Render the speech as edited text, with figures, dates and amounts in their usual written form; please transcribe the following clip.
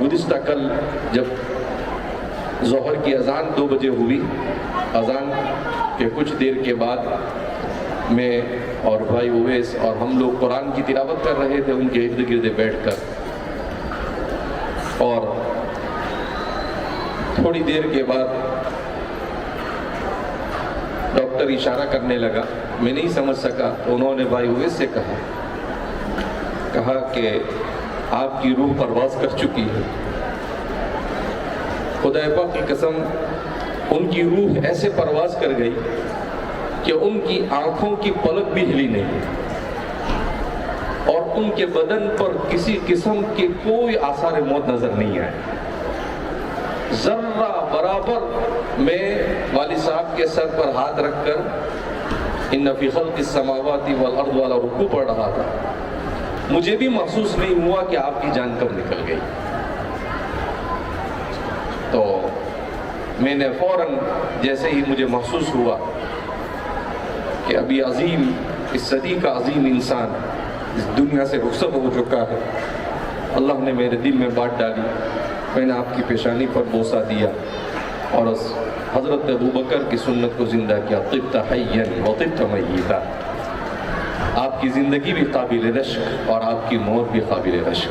گزشتہ کل جب ظہر کی اذان 2 بجے ہوئی، اذان کے کچھ دیر کے بعد میں اور بھائی اویس اور ہم لوگ قرآن کی تلاوت کر رہے تھے ان کے ارد گرد بیٹھ کر، اور تھوڑی دیر کے بعد ڈاکٹر اشارہ کرنے لگا، میں نہیں سمجھ سکا تو انہوں نے بھائی اویس سے کہا کہ آپ کی روح پرواز کر چکی ہے۔ خدا پاک کی قسم، ان کی روح ایسے پرواز کر گئی کہ ان کی آنکھوں کی پلک بھی ہلی نہیں، اور ان کے بدن پر کسی قسم کے کوئی آثار موت نظر نہیں آئے۔ ذرہ برابر میں والد صاحب کے سر پر ہاتھ رکھ کر ان فی خلق السماوات والارض والا رکوع پڑھ رہا تھا، مجھے بھی محسوس نہیں ہوا کہ آپ کی جان کب نکل گئی۔ تو میں نے فوراً جیسے ہی مجھے محسوس ہوا کہ ابھی عظیم، اس صدی کا عظیم انسان اس دنیا سے رخصت ہو چکا ہے، اللہ نے میرے دل میں بات ڈالی، میں نے آپ کی پیشانی پر بوسہ دیا اور حضرت ابوبکر کی سنت کو زندہ کیا، طبت حیا وطبت میتا۔ آپ کی زندگی بھی قابل رشک اور آپ کی موت بھی قابل رشک۔